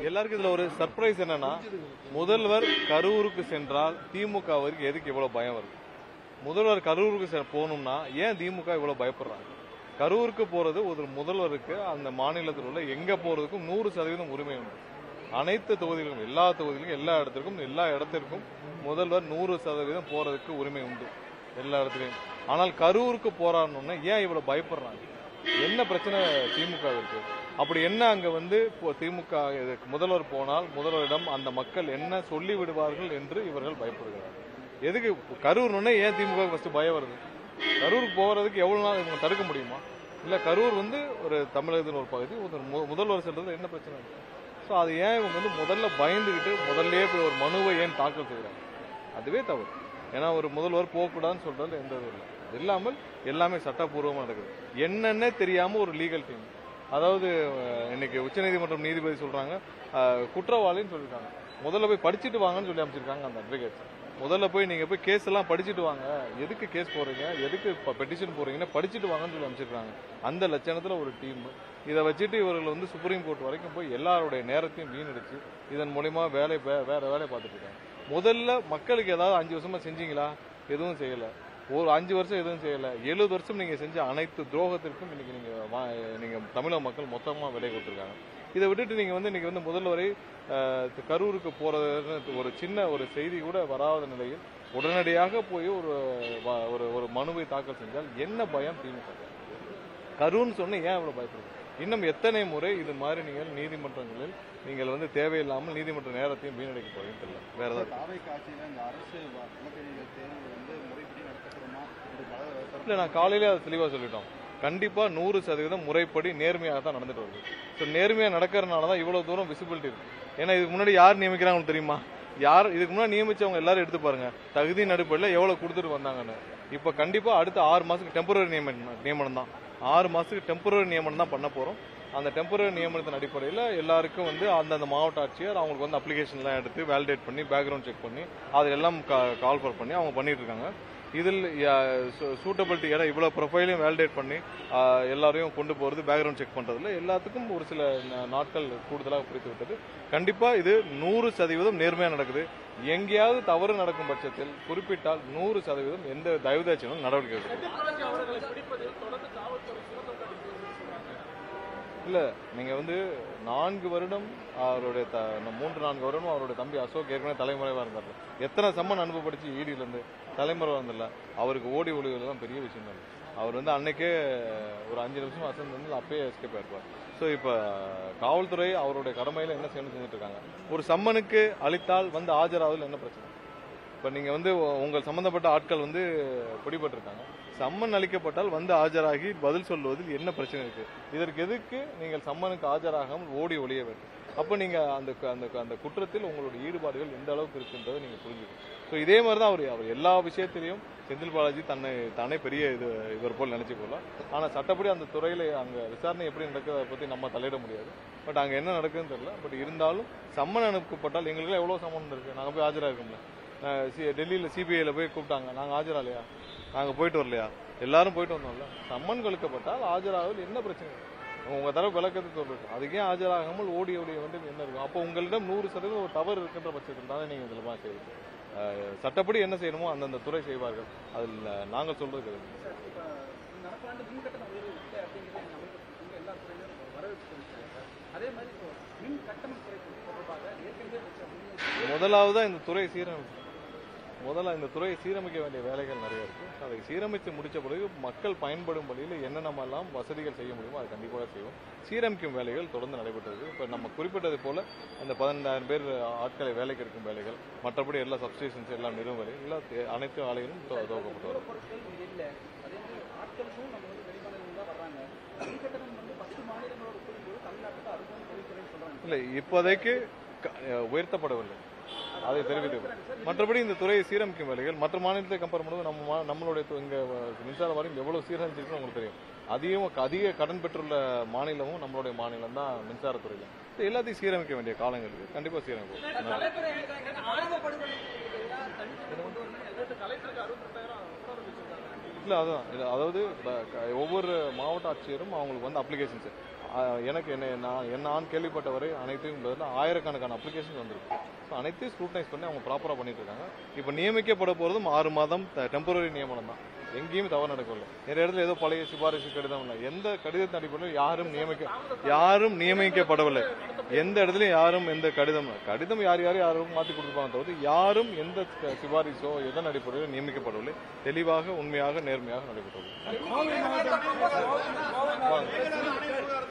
எல்லாருக்கும் இதுல ஒரு சர்ப்ரைஸ் என்னன்னா, முதல்வர் கரூருக்கு சென்றால் திமுகவிற்கு எதுக்கு இவ்வளவு பயம் வருது? முதல்வர் கரூருக்கு போகணும்னா ஏன் திமுக இவ்வளவு பயப்படுறாங்க? கரூருக்கு போறது ஒரு முதல்வருக்கு அந்த மாநிலத்தில் உள்ள எங்க போறதுக்கும் 100% உரிமை உண்டு. அனைத்து தொகுதிகளும், எல்லா தொகுதிகளும், எல்லா இடத்திற்கும் முதல்வர் 100% போறதுக்கு உரிமை உண்டு, எல்லா இடத்துலையும். ஆனால் கரூருக்கு போறான்னு ஏன் இவ்வளவு பயப்படுறாங்க? என்ன பிரச்சனை திமுகவிற்கு? அப்படி என்ன அங்க திமுக முதல்வர் போனால் முதல்வரிடம் அந்த மக்கள் என்ன சொல்லி விடுவார்கள் என்று இவர்கள் பயப்படுகிறார்கள். எதுக்கு கரூர்னு ஏன் திமுக ஃபர்ஸ்ட் பயம் வருது? கரூருக்கு போறதுக்கு எவ்வளவு நாள் இவங்க தடுக்க முடியுமா? இல்ல கரூர் ஒரு தமிழகத்தின் ஒரு பகுதி, முதல்வர் செல்றது என்ன பிரச்சனை? ஸோ அது ஏன் இவங்க முதல்ல பயந்துகிட்டு முதல்லயே போய் ஒரு மனுவை ஏன் தாக்கல் செய்கிறாங்க? அதுவே தவறு. ஏன்னா ஒரு முதல்வர் போகக்கூடாதுன்னு சொல்றது எந்த இதுவும் இல்லை. அது இல்லாமல் எல்லாமே சட்டப்பூர்வமா நடக்குது. என்னன்னே தெரியாம ஒரு லீகல் டீம், அதாவது இன்னைக்கு உச்சநீதிமன்றம் நீதிபதி சொல்றாங்க குற்றவாளின்னு சொல்லிருக்காங்க. முதல்ல போய் படிச்சுட்டு வாங்கன்னு சொல்லி அமைச்சிருக்காங்க அந்த அட்வொகேட். முதல்ல போய் நீங்க போய் கேஸ் எல்லாம் படிச்சுட்டு வாங்க, எதுக்கு கேஸ் போறீங்க, எதுக்கு பெட்டிஷன் போறீங்கன்னா படிச்சுட்டு வாங்கன்னு சொல்லி அமைச்சிருக்காங்க. அந்த லட்சணத்துல ஒரு டீம் இதை வச்சுட்டு இவர்கள் சுப்ரீம் கோர்ட் வரைக்கும் போய் எல்லாருடைய நேரத்தையும் வீணடிச்சு இதன் மூலமா வேற வேலையை பார்த்துட்டு இருக்காங்க. முதல்ல மக்களுக்கு ஏதாவது 5 வருஷமா செஞ்சீங்களா? எதுவும் செய்யல. ஒரு 5 வருஷம் எதுவும் செய்யல. 70 வருஷம் நீங்க செஞ்ச அனைத்து துரோகத்திற்கும் இன்னைக்கு நீங்க தமிழக மக்கள் மொத்தமா விலை கொடுத்திருக்காங்க. இதை விட்டுட்டு நீங்க இன்னைக்கு முதல்வரை கரூருக்கு போறது ஒரு சின்ன ஒரு செய்தி கூட வராத நிலையில் உடனடியாக போய் ஒரு மனுவை தாக்கல் செஞ்சால் என்ன பயம் திமுக? கரூர்னு சொன்ன ஏன் அவ்வளவு பயப்படுது? இன்னும் எத்தனை முறை இது மாதிரி நீங்கள் நீதிமன்றங்களில் நீங்கள் தேவையில்லாமல் நீதிமன்ற நேரத்தையும் வீணடிக்க போறீங்க தெரியல. வேற ஏதாவது இல்ல, நான் காலையிலே அதை தெளிவா சொல்லிட்டோம். கண்டிப்பா 100% முறைப்படி நேர்மையாக தான் நடந்துட்டு வருது. ஸோ நேர்மையா நடக்கிறதுனாலதான் இவ்வளவு தூரம் விசிபிலிட்டி இருக்கு. ஏன்னா இதுக்கு முன்னாடி யார் நியமிக்கிறாங்கன்னு தெரியுமா? இதுக்கு முன்னாடி நியமிச்சவங்க எல்லாரும் எடுத்து பாருங்க, தகுதியின் அடிப்படையில் எவ்வளவு கொடுத்துட்டு வந்தாங்கன்னு. இப்ப கண்டிப்பா அடுத்த 6 மாசத்துக்கு டெம்பரரி நியமனம் தான். 6 மாசத்துக்கு டெம்பரரி நியமனம் தான் பண்ண போறோம். அந்த டெம்பரரி நியமனத்தின் அடிப்படையில் எல்லாருக்கும் அந்தந்த மாவட்ட ஆட்சியர் அவங்களுக்கு அப்ளிகேஷன்லாம் எடுத்து வேலிடேட் பண்ணி பேக்ரவுண்ட் செக் பண்ணி அதெல்லாம் கால்ஃபர் பண்ணி அவங்க பண்ணிட்டு இருக்காங்க. இதில் சூட்டபிலிட்டி ஏன்னா இவ்வளவு ப்ரொஃபைலையும் வேலிடேட் பண்ணி எல்லாரையும் கொண்டு போறது பேக்ரவுண்ட் செக் பண்றதுல எல்லாத்துக்கும் ஒரு சில நாட்கள் கூடுதலாக பிடித்து விட்டது. கண்டிப்பா இது 100% நேர்மையா நடக்குது. எங்கேயாவது தவறு நடக்கும் பட்சத்தில் குறிப்பிட்டால் 100% எந்த தயவுதாட்சியும் நடவடிக்கை எடுக்கும். இல்ல, நீங்க 4 வருடம் அவருடைய 3-4 வருடம் அவருடைய தம்பி அசோக் ஏற்கனவே தலைமுறைவா இருந்தார். எத்தனை சம்மன் அனுப்பப்படிச்சு ஈடியில இருந்து தலைமுறை வந்தல. அவருக்கு ஓடி ஒளிவதுதான் பெரிய விஷயம் தான். அவர் அன்னைக்கே ஒரு 5 நிமிஷம் அசந்து அப்பயே எஸ்கேப் ஆயிருப்பார். ஸோ இப்ப காவல்துறை அவருடைய கடமையில என்ன செஞ்சுட்டு இருக்காங்க? ஒரு சம்மனுக்கு அளித்தால் ஆஜராவதில் என்ன பிரச்சனை? இப்ப நீங்க உங்கள் சம்பந்தப்பட்ட ஆட்கள் பிடிபட்டிருக்காங்க. சம்மன் அளிக்கப்பட்டால் ஆஜராகி பதில் சொல்வதில் என்ன பிரச்சனை இருக்கு? இதற்கு எதுக்கு நீங்கள் சம்மனுக்கு ஆஜராகாமல் ஓடி ஒளிய வேண்டும்? அப்ப நீங்க அந்த குற்றத்தில் உங்களுடைய ஈடுபாடுகள் எந்த அளவுக்கு இருக்குன்றதை நீங்க புரிஞ்சுக்கணும். ஸோ இதே மாதிரிதான் அவர் எல்லா விஷயத்திலையும் செந்தில் பாலாஜி தானே பெரிய இவர் போல் நினைச்சு போகலாம். ஆனா சட்டப்படி அந்த துறையில அங்க விசாரணை எப்படி நடக்குதை பத்தி நம்ம தலையிட முடியாது. பட் அங்க என்ன நடக்குதுன்னு தெரியல. பட் இருந்தாலும் சம்மன் அனுப்பப்பட்டால் எங்களுக்கு எவ்வளவு சம்மன் இருக்கு, நாங்க போய் ஆஜராக டெல்லியில சிபிஐல போய் கூப்பிட்டாங்க, நாங்க ஆஜராலையா? நாங்க போயிட்டு வரலையா? எல்லாரும் போயிட்டு வந்தோம்ல. சம்மன் கழிக்கப்பட்டால் ஆஜராவதில் என்ன பிரச்சனை? உங்க தரப்பு விளக்கத்தை சொல்றது, அதுக்கே ஆஜராகாமல் ஓடி என்ன இருக்கும்? அப்போ உங்களிடம் 100% ஒரு தவறு இருக்கின்ற பட்சத்தில் தானே நீங்க இதெல்லாம் செய்வீங்க. சட்டப்படி என்ன செய்யணுமோ அந்தந்த துறை செய்வார்கள். அதில் நாங்கள் சொல்றது கிடையாது. முதலாவதா இந்த துறை சீரமைக்க வேண்டிய வேலைகள் நிறைய இருக்கு. அதை சீரமைத்து முடிச்ச பிறகு மக்கள் பயன்படும் வழியில் என்னென்னலாம் வசதிகள் செய்ய முடியுமோ அதை கண்டிப்பாக செய்வோம். சீரமைக்கும் வேலைகள் தொடர்ந்து நடைபெற்றது. இப்ப நம்ம குறிப்பிட்டது போல அந்த 15,000 பேர் ஆட்களை வேலைக்கு எடுக்கும் வேலைகள், மற்றபடி எல்லா சப்ஸ்டேஷன்ஸ் எல்லாம் நிறுவ வேலைகள் எல்லாம் அனைத்து ஆலைகளும் துவக்கப்பட்டு வரும். இல்ல, இப்போதைக்கு உயர்த்தப்படவில்லை, அதை தெரிவித்து. மற்றபடி இந்த துறையை சீரமைக்கும் வேலைகள் மற்ற மாநிலத்தை கம்பேர் பண்ணும்போது நம்மளுடைய இங்க மின்சார வாரியம் எவ்வளவு சீரமைச்சிருக்குன்னு உங்களுக்கு தெரியும். அதிக கடன் பெற்றுள்ள மாநிலமும் நம்மளுடைய மாநிலம் தான் மின்சாரத்துறையில. எல்லாத்தையும் சீரமைக்க வேண்டிய காலங்கள் இருக்கு. கண்டிப்பா சீரமைப்போம். இல்லை அதுதான் அதாவது ஒவ்வொரு மாவட்ட ஆட்சியரும் அவங்களுக்கு வந்து அப்ளிகேஷன்ஸ் எனக்கு நான் கேள்விப்பட்டவரை அனைத்தையும் ஆயிரக்கணக்கான அப்ளிகேஷன் வந்திருக்கு. ஸோ அனைத்தையும் ஸ்க்ரூட்டனைஸ் பண்ணி அவங்க ப்ராப்பராக பண்ணிட்டு இருக்காங்க. இப்போ நியமிக்கப்பட போகிறதும் 6 மாதம் டெம்பரரி நியமனம் தான். எங்கேயும் தவறு நடக்கவில்லை. நிறைய இடத்துல ஏதோ பழைய சிபாரிசு கடிதம் இல்லை. எந்த கடிதத்தின் அடிப்படையில் யாரும் நியமிக்கப்படவில்லை. எந்த இடத்துலையும் யாரும் எந்த கடிதம் யாரும் மாற்றி கொடுத்துருப்பாங்க தவிர யாரும் எந்த சிபாரிசோ எதன் அடிப்படையில் நியமிக்கப்படவில்லை. தெளிவாக உண்மையாக நேர்மையாக நடைபெற்றுள்ளது.